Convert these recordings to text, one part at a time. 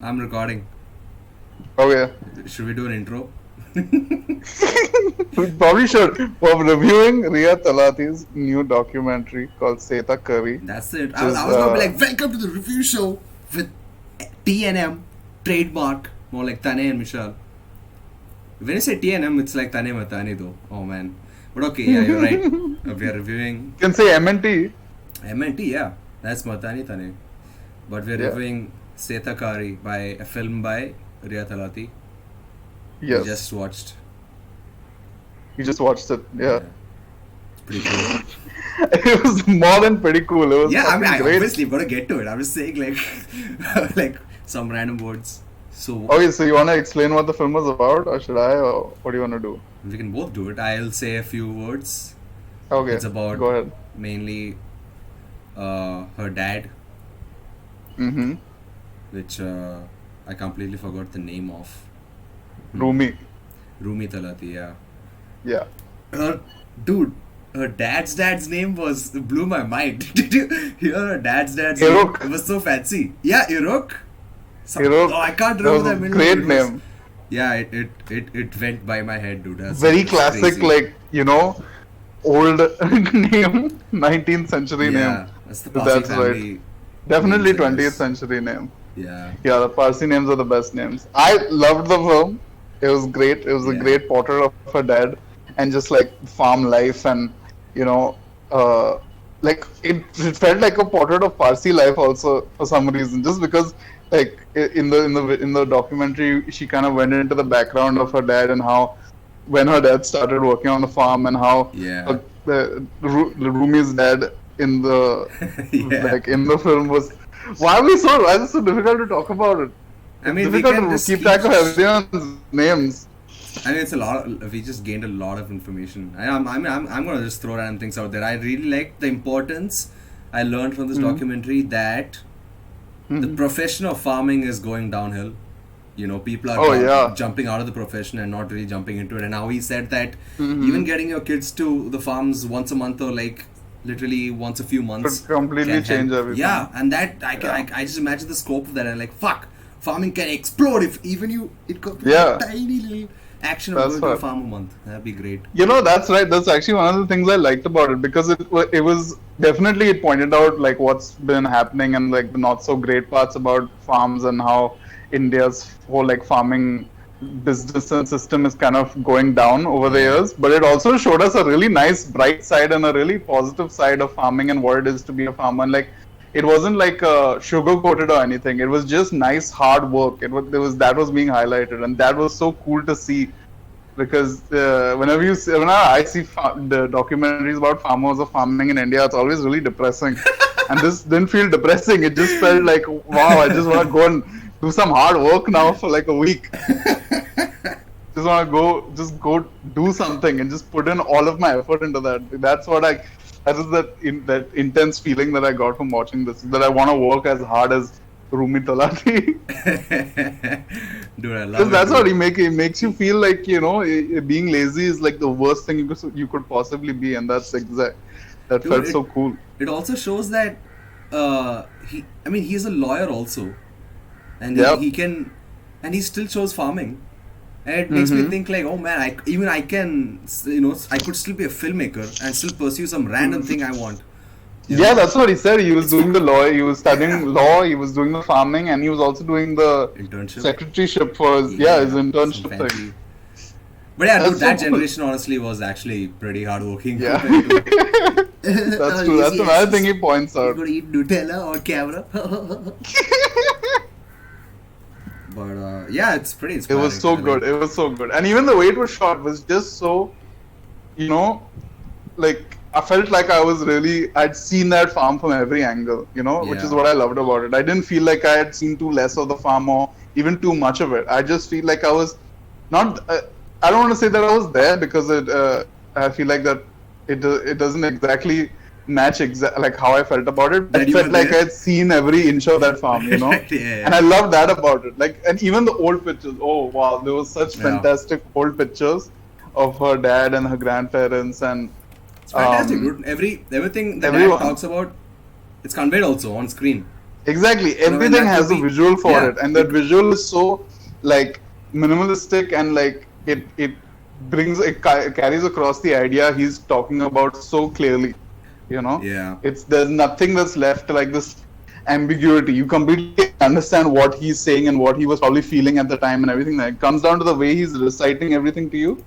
I'm recording. Okay. Should we do an intro? We probably should. We're reviewing Ria Talati's new documentary called Seta Curry, That's it. which I is was gonna be like, welcome to the review show with TNM trademark, more like Tane and Michelle. When you say TNM, it's like Tane Matani though. Oh man. But okay, yeah, you're right. We are reviewing you can say MNT. MNT, yeah. That's Matani Tane. But we're Yeah. reviewing Setakari by a film by Ria Talati. Yes. We just watched. You just watched it. Yeah. It's pretty cool. It was more than pretty cool. It was Yeah, I mean, fucking I great. obviously gotta get to it. I'm just saying, like, like some random words. So Okay, so you want to explain what the film was about, or should I, or what do you want to do? we can both do it. I'll say a few words. Okay. It's about Go ahead. mainly her dad, Mm-hmm. which I completely forgot the name of. Rumi. Rumi Talati, yeah. Yeah. Her, dude, her dad's name blew my mind. Did you hear her dad's Iruk. name? It was so fancy. Yeah, Iruk. Iruk. Oh, I can't That remember was a that middle great name. It was- name. Yeah, it went by my head, dude. Very It's classic, crazy. like, old name, 19th century Yeah, name. that's the So Parsi that's right. family. Definitely names, I 20th guess. century name. Yeah, Yeah, the Parsi names are the best names. I loved the film. It was great. It was a Yeah. great portrait of her dad and just like farm life and you know, like it felt like a portrait of Parsi life also for some reason. Just because like in the documentary she kind of went into the background of her dad and how when her dad started working on the farm and how yeah, Rumi's dad in the yeah. like in the film was why is it so difficult to talk about it? I It's mean, we difficult can to just keep track of everyone's names. I mean, it's a lot. We just gained a lot of information. I'm gonna just throw random things out there. I really like the importance I learned from this Mhm. documentary that the Mhm. profession of farming is going downhill. You know, people are Oh, yeah. jumping out of the profession and not really jumping into it. And now he said that Mhm. even getting your kids to the farms once a month or like literally once a few months Could completely can change help. everything. Yeah, and that Yeah. I just imagine the scope of that and like fuck, farming can explode if even it could be Yeah. a tiny little action of That's going to a right. farm a month. That'd be great. That's right. That's actually one of the things I liked about it because it was definitely it pointed out like what's been happening and like the not so great parts about farms and how India's whole like farming business and system is kind of going down over the Yeah. years. But it also showed us a really nice bright side and a really positive side of farming and what it is to be a farmer. And like it wasn't like sugar coated or anything. It was just nice hard work. There was that was being highlighted and that was so cool to see because whenever I see the documentaries about farmers or farming in India, it's always really depressing. And this didn't feel depressing. It just felt like, wow, I just want to go and do some hard work now for like a week. Just want to just go do something and just put in all of my effort into that. That is that intense feeling that I got from watching this. That I want to work as hard as Rumi Talati. Dude, I love Because it. that's dude. what he makes you feel like being lazy is like the worst thing you could possibly be, and that Dude, felt so cool. It also shows that he's a lawyer also, and Yep. he can, and he still shows farming, and it makes me Mhm. think like, oh man, I can, I could still be a filmmaker and still pursue some random thing I want. You Yeah, know? that's what he said. He was doing the law. He was studying Yeah. law. He was doing the farming, and he was also doing the Internship. secretaryship for his Some internship fancy. thing. But yeah, That's dude, that so cool. generation honestly was actually pretty hardworking. Yeah, compared to- that's true. That's another thing he points You out. could eat Nutella on camera. But yeah, it's pretty It inspiring. was so I good. like- It was so good. And even the way it was shot was just so, you know, like I felt like I'd seen that farm from every angle, which is Yeah. what I loved about it. I didn't feel like I had seen too less of the farm or even too much of it. I just feel like I was not, I don't want to say that I was there because I feel like that it doesn't exactly match like how I felt about it. That I you felt were like there? I'd seen every inch of that farm, Right, yeah. And I love that about it. Like, and even the old pictures. Oh wow, there was such Yeah. fantastic old pictures of her dad and her grandparents and. It's fantastic, Um, dude. Everything that dad everyone. talks about, it's conveyed also on screen. Exactly. You know, in Everything that has a movie, visual for yeah, it, and that visual is so like minimalistic and like it brings it carries across the idea he's talking about so clearly. You know, yeah, it's there's nothing that's left like this ambiguity. You completely understand what he's saying and what he was probably feeling at the time and everything. That it comes down to the way he's reciting everything to you,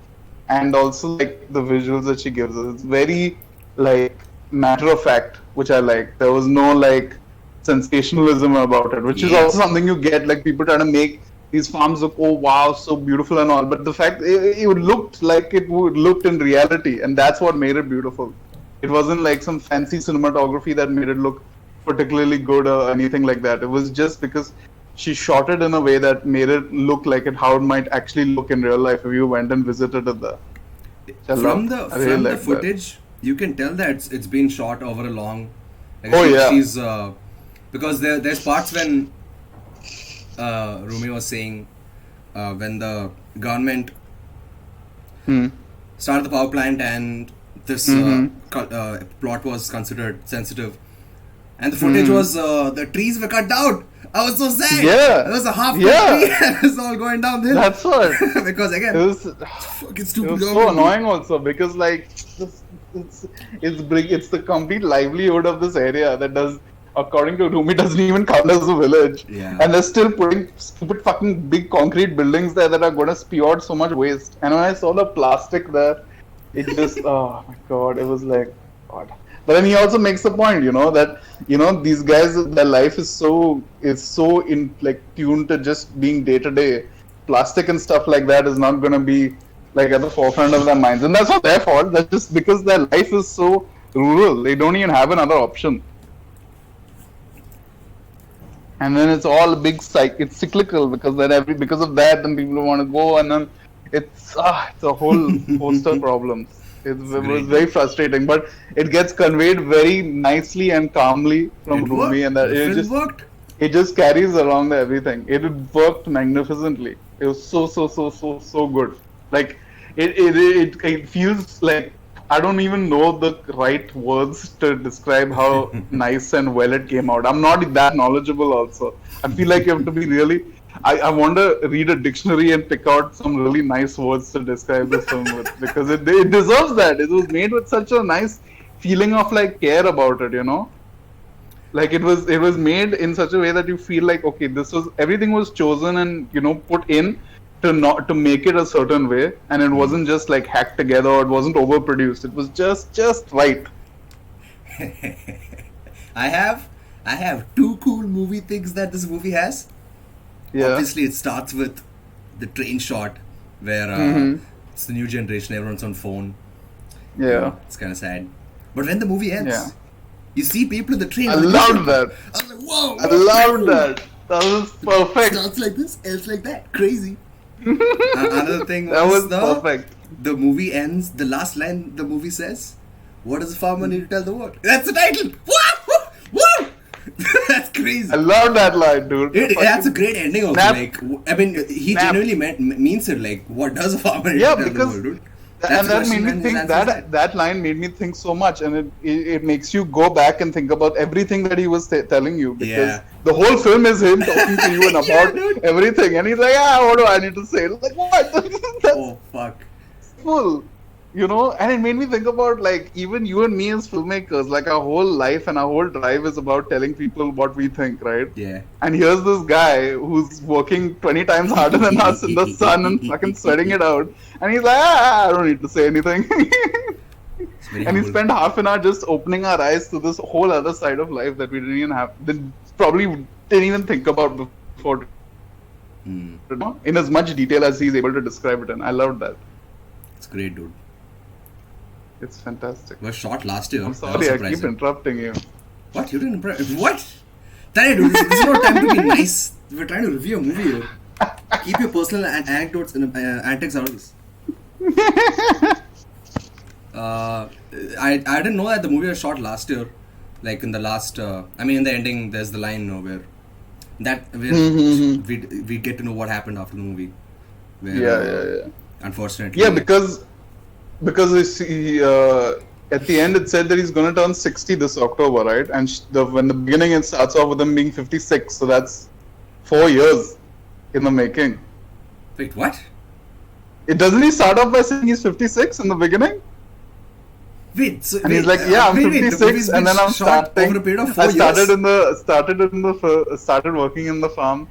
and also like the visuals that she gives us. It's very like matter of fact, which I like. There was no like sensationalism about it, which is also yes, something you get. Like people trying to make these farms look, oh wow, so beautiful and all, but the fact it looked like it would looked in reality, and that's what made it beautiful. It wasn't like some fancy cinematography that made it look particularly good or anything like that. It was just because she shot it in a way that made it look like it how it might actually look in real life if you went and visited it there. Which I from loved. the I really from the liked that. footage, you can tell that it's been shot over a long. Like Oh yeah. she's because there's parts when Rumi was saying when the government Hmm. started the power plant and this Mm-hmm. plot was considered sensitive, and the footage Mm-hmm. was the trees were cut down. I was so sad. Yeah. There was a half cut Yeah. tree and it's all going downhill. That's what. Because It again, was. fucking It stupid was so government. annoying also because like it's the complete livelihood of this area that does according to Rumi doesn't even count as a village. Yeah. And they're still putting stupid fucking big concrete buildings there that are gonna spew out so much waste. And when I saw the plastic there, it just oh my god, it was like god. But then he also makes the point, that these guys their life is so in like tuned to just being day to day. Plastic and stuff like that is not gonna be like at the forefront of their minds. And that's not their fault. That's just because their life is so rural. They don't even have another option. And then it's all a big it's cyclical because because of that then people want to go and then it's a whole host of problems. It was Great, very dude. frustrating, but it gets conveyed very nicely and calmly from It Rumi, worked. and that The film worked. it just carries along the everything. It worked magnificently. It was so good. Like it feels like I don't even know the right words to describe how nice and well it came out. I'm not that knowledgeable also. I feel like you have to be really I want to read a dictionary and pick out some really nice words to describe this film with because it deserves that. It was made with such a nice feeling of like care about it. Like it was made in such a way that you feel like okay, this was everything was chosen and put in to make it a certain way, and it wasn't just like hacked together or it wasn't overproduced. It was just right. I have I have two cool movie things that this movie has. Yeah. Obviously, it starts with the train shot where Mm-hmm. it's the new generation, everyone's on phone. Yeah. It's kind of sad. But when the movie ends, Yeah. you see people in the train. I on the loved mission. that. I was like, whoa! I whoa, loved whoa. that. That was perfect. Starts like this, ends like that. Crazy. Another thing That was was perfect. the movie ends. The last line the movie says, "What does the farmer need to tell the world?" That's the title. Woo! Woo! That's crazy. I love that line, dude. That's a great ending also. Snap. Like, I mean, he Snap. genuinely means it. Like, what does a farmer need Yeah, to tell the because world, dude? and the that made question me and think his answer is that line made me think so much, and it makes you go back and think about everything that he was telling you because Yeah. the whole film is him talking to you and Yeah, about dude. everything, and he's like, what do I need to say? Like what? That's Oh fuck. full. And it made me think about like even you and me as filmmakers, like our whole life and our whole drive is about telling people what we think, right? Yeah. And here's this guy who's working 20 times harder than us in the sun and fucking sweating it out. And he's like, I don't need to say anything. It's very And he humble. spent half an hour just opening our eyes to this whole other side of life that we didn't even probably didn't even think about before, Hmm. in as much detail as he's able to describe it. And I loved that. It's great, dude. It's fantastic. It was shot last year. I'm That was sorry, I keep surprising. interrupting you. What? You didn't impress? What? Tell dude, this is no time to be nice. We're trying to review a movie here. Keep your personal anecdotes and antics out of this. I didn't know that the movie was shot last year. Like in the last, in the ending, there's the line where we get to know what happened after the movie. Where, Yeah. Unfortunately. Yeah, because at the end it said that he's gonna turn 60 this October, right? And when the beginning it starts off with him being 56, so that's 4 years in the making. Wait, what? It doesn't he start off by saying he's 56 in the beginning? Wait, so And he's like, yeah, I'm 56, and then I'm shot starting. over a period of 4 I years. started working in the farm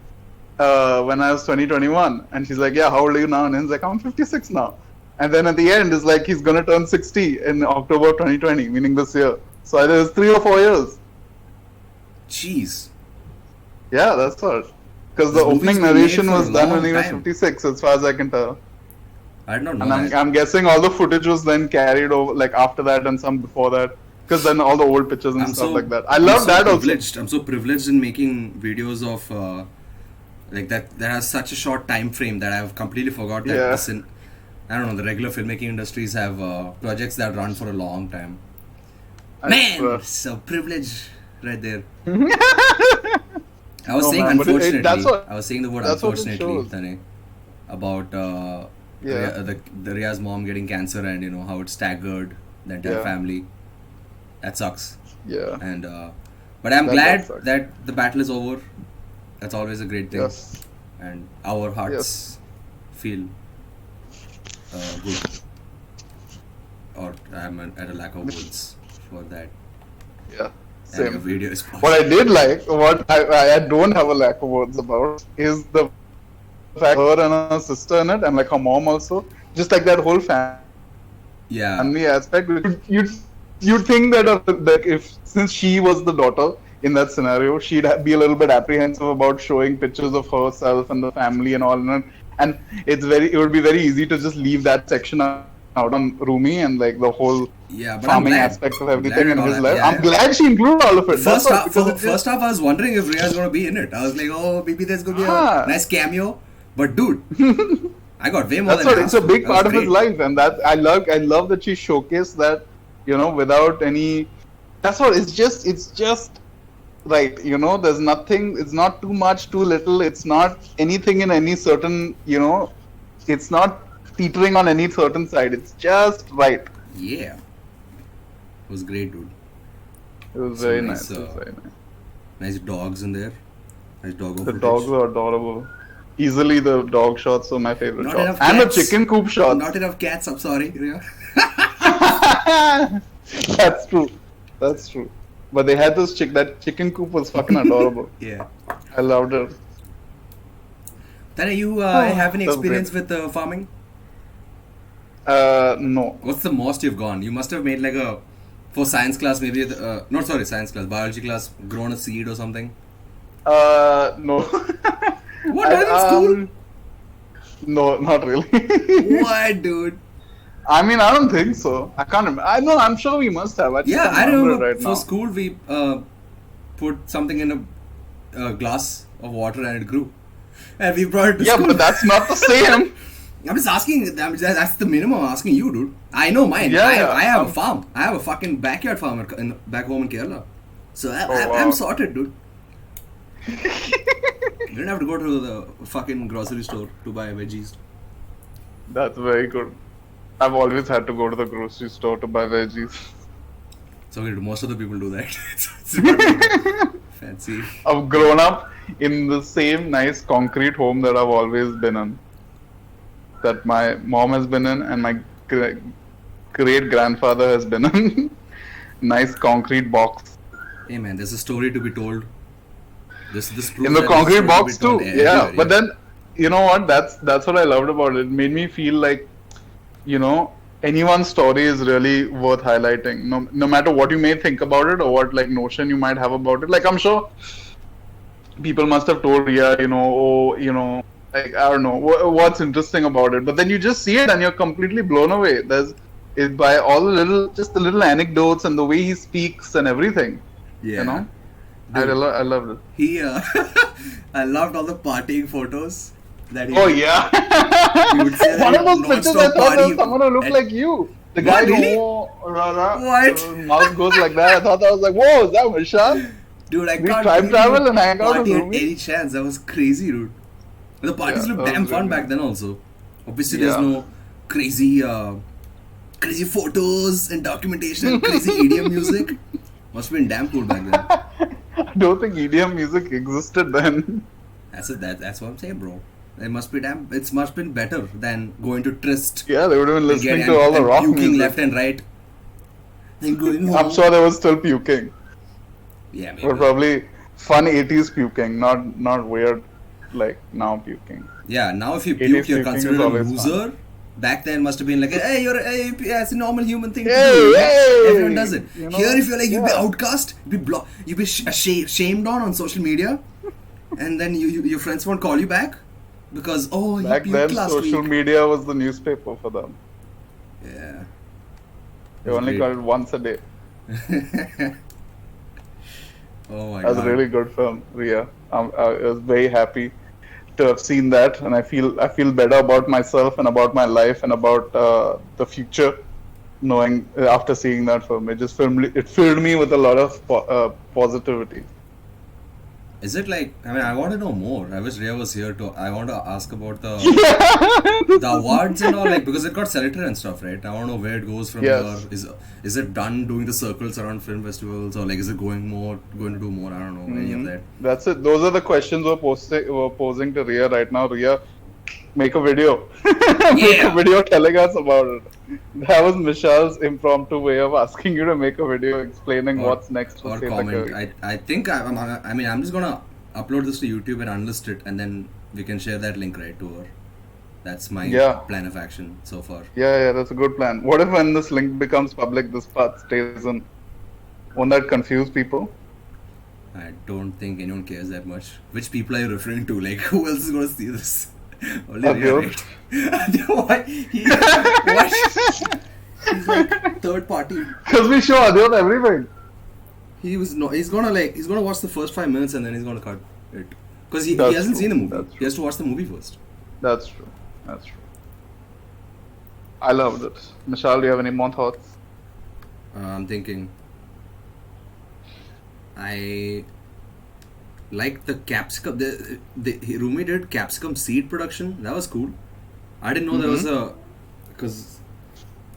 when I was 21, and she's like, yeah, how old are you now? And he's like, I'm 56 now. And then at the end, it's like he's gonna turn 60 in October 2020, meaning this year. So either it's 3 or 4 years. Jeez. Yeah, that's what. Because the This movie's opening been made narration for a was done when long he was time. 56, as far as I can tell. I did not know And that. I'm guessing all the footage was then carried over, like after that and some before that. Because then all the old pictures and stuff like that. I love that also. I'm so privileged in making videos of like that has such a short time frame that I've completely forgot that Yeah. I don't know, the regular filmmaking industries have projects that run for a long time. I Man, swear. so privilege right there. I was No, saying man, but unfortunately. that's what- I was saying the word that's what it unfortunately, shows. Tane, about Yeah. the Ria's mom getting cancer and you know how it staggered the entire Yeah. family. That sucks. Yeah. And but I'm That glad does suck. that the battle is over. That's always a great thing. Yes. And our hearts feel good. Or I'm at a lack of words for that. Yeah. And your Same. video is What I did like, what I don't have a lack of words about, is the fact her and her sister in it, and like her mom also, just like that whole yeah. family aspect. You'd think that that if since she was the daughter in that scenario, she'd be a little bit apprehensive about showing pictures of herself and the family and all, and it would be very easy to just leave that section out on Rumi and like the whole Yeah, but farming I'm glad. aspect of Glad everything it in all his happened. life. Yeah, I'm yeah. glad she included all of it. First half, because it first half, I was wondering if Ria's gonna be in it. I was like, oh, maybe there's gonna be Ah. a nice cameo. But dude, I got way more That's than what I it's a asked big for. That part was of his great. life, and that I love that she showcased that, without any. That's what it's just right. There's nothing. It's not too much, too little. It's not anything in any certain. It's not teetering on any certain side. It's just right. Yeah, it was great, dude. It was So very nice, nice. It was very nice. Nice dogs in there. Nice doggo The footage. dogs were adorable. Easily the dog shots were my favorite Not shots, enough and the cats. chicken coop shots. Not enough cats. I'm sorry, Ria. That's true. That's true. But they had this that chicken coop was fucking adorable. Yeah. I loved it. Tanya, you have any that's experience with farming? No. What's the most you've gone? You must have made like for science class, maybe, not sorry, science class, biology class, grown a seed or something. No. What, not in school? No, not really. What, dude? I mean, I don't think so. I can't remember. I know. I'm sure we must have. I just Yeah, can't I remember it right for now. school we put something in a glass of water and it grew. And we brought it to Yeah, school. but that's not the same. I'm just asking, that's the minimum I'm asking you, dude. I know mine. Yeah, I have a yeah. farm. I have a fucking backyard farm back home in Kerala. So wow. I'm sorted, dude. You don't have to go to the fucking grocery store to buy veggies. That's very good. I've always had to go to the grocery store to buy veggies. So most of the people do that. It's not fancy. I've grown up in the same nice concrete home that I've always been in. That my mom has been in and my great grandfather has been in. Nice concrete box. Hey man, there's a story to be told. This proves In the that concrete there's a story box to be told too. everywhere, Yeah. But then, you know what? That's what I loved about it. It made me feel like, anyone's story is really worth highlighting. No matter what you may think about it or what like notion you might have about it. Like I'm sure people must have told Ria, like I don't know what's interesting about it. But then you just see it and you're completely blown away. It's by all the little anecdotes and the way he speaks and everything. Yeah. I Dude. loved it. He, I loved all the partying photos that he Oh yeah. You would say that One of you those pictures I non-stop thought there was party someone who looked at- like you. The What, guy really? What? Mouth goes like that. I thought that was like, whoa, is that Vishal? Dude, I We can't time believe travel you and hang out party with at Rumi? any chance. That was crazy, dude. The parties Yeah, looked that damn was fun really back then also. Obviously, there's Yeah. no crazy crazy photos and documentation and crazy EDM music. Must have been damn cool back then. I don't think EDM music existed then. That's what I'm saying, bro. It must be damn. It's much been better than going to Trist. Yeah, they would have been listening to and, all the and rock puking music. left and right. And going home. I'm sure they were still puking. Yeah, maybe. But probably fun 80s puking, not weird like now puking. Yeah, now if you 80s puke, you're puking is considered a always loser. Back then must have been like, hey, yeah, it's a normal human thing to Hey, do. hey, Everyone does it. you know, Here, if you're like, you'd be yeah. outcast, you'd be shamed on social media, and then your friends won't call you back because he Back puked then, last social week. media was the newspaper for them. Yeah. They only got it once a day. Oh my That was god. a really good film, Ria. I was very happy to have seen that, and I feel better about myself and about my life and about the future, knowing after seeing that film. It filled me with a lot of positivity. Is it like? I mean, I want to know more. I wish Ria was here to. I want to ask about the awards and all, like because it got selected and stuff, right? I want to know where it goes from Yes. here. Is it done doing the circles around film festivals, or like is it going to do more? I don't know any of that. That's it. Those are the questions we're posing to Ria right now. Ria, make a video. Make Yeah. a video telling us about it. That was Mishal's impromptu way of asking you to make a video explaining what's next for Or Seta comment. Curry. I think I'm just gonna upload this to YouTube and unlist it, and then we can share that link right to her. That's my plan of action so far. Yeah, that's a good plan. What if when this link becomes public, this part stays in? Won't that confuse people? I don't think anyone cares that much. Which people are you referring to? Like, who else is gonna see this? Only Ria, Adyo. right? Why? What? He's like third party. Because we show Adyo everything. He's gonna watch the first 5 minutes and then he's gonna cut it. Because he That's hasn't true. seen the movie. That's He has to watch the movie first. That's true. I loved it. Mishal, do you have any more thoughts? I'm thinking. I like the capsicum. Rumi did capsicum seed production. That was cool. I didn't know there was a because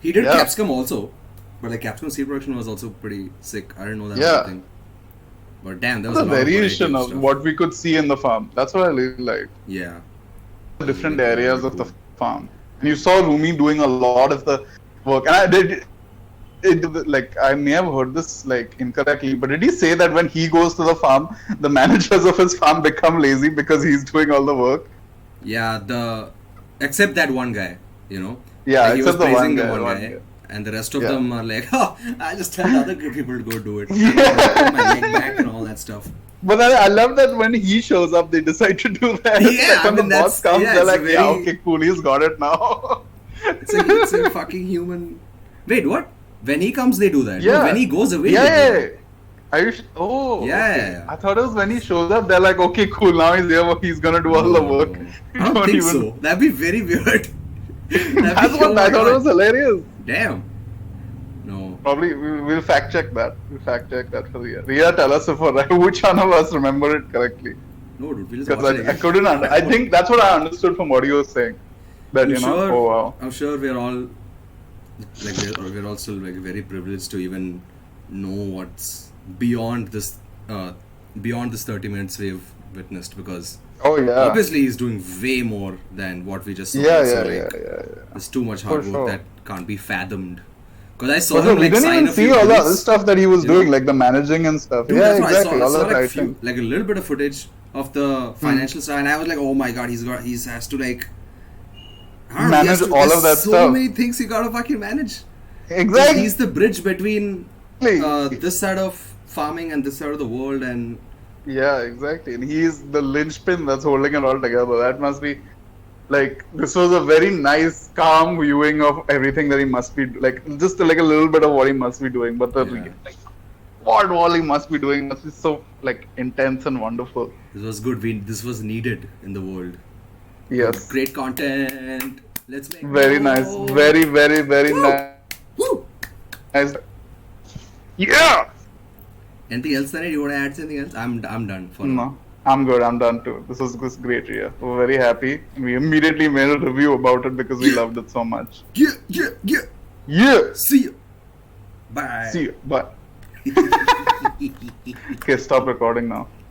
he did Yeah. capsicum also, but like capsicum seed production was also pretty sick. I didn't know that was Yeah. a thing. But damn, there It's was a a lot of variation variety of stuff. what we could see in the farm. That's what I really liked. Yeah. Different Really areas of the cool. farm. And you saw Rumi doing a lot of the work. And I did. Like I may have heard this like incorrectly, but did he say that when he goes to the farm, the managers of his farm become lazy because he's doing all the work? Yeah, except that one guy, you know. Yeah, Like, he was except the praising one the guy, one one guy, guy. and the rest of Yeah. them are like, "Oh, I just tell other people to go do it. Yeah. Put my leg back and all that stuff." But I love that when he shows up, they decide to do that. Yeah, Like, when I mean, the boss that's- comes, yeah, they're it's a like, yeah, very- okay, cool, he's got it now. It's a fucking human. Wait, what? When he comes, they do that. No, Yeah. when he goes away, Yeah, they do yeah, that. yeah. Are you oh, Yeah, okay. yeah, yeah. I thought it was when he shows up, they're like, okay, cool, now he's here, he's gonna do all the work. I don't think so. That'd be very weird. That's what I thought it was hilarious. Damn. No. Probably we'll fact check that. We'll fact check that for Ria. Ria, tell us if we're right. Which one of us remember it correctly? No, dude. We'll just Because watch it I again. couldn't. I think that's what I understood from what you were saying. That you know. Oh wow. I'm sure we're all like we're all still like very privileged to even know what's beyond this 30 minutes we've witnessed, because Oh yeah. obviously he's doing way more than what we just saw. Yeah, So, yeah, like, yeah. there's too much hard For work sure. that can't be fathomed. Because I saw But him we like didn't sign even a see few all the deals. other stuff that he was you know? doing, like the managing and stuff. Dude, Yeah, that's what exactly. I All saw that like, writing. like a little bit of footage of the financial side, and I was like, oh my god, he has to like I don't know, he has Manage to- all there's of that so stuff. many things you gotta fucking manage. Exactly. He's the bridge between this side of farming and this side of the world, and Yeah, exactly. And he's the linchpin that's holding it all together. That must be like this was a very nice, calm viewing of everything that he must be like just like a little bit of what he must be doing, but the Yeah. like what all he must be doing must be so like intense and wonderful. this was good. This was needed in the world. Yes. Great content. Let's make Very nice. more. Very, very, very Woo! nice. Woo! Yeah. Anything else, Tanay? You want to add something else? I'm done for now. No, I'm good. I'm done too. This was great, Ria. We're very happy. We immediately made a review about it because we loved it so much. Yeah. Yeah. See you. Bye. See you. Bye. Okay, stop recording now.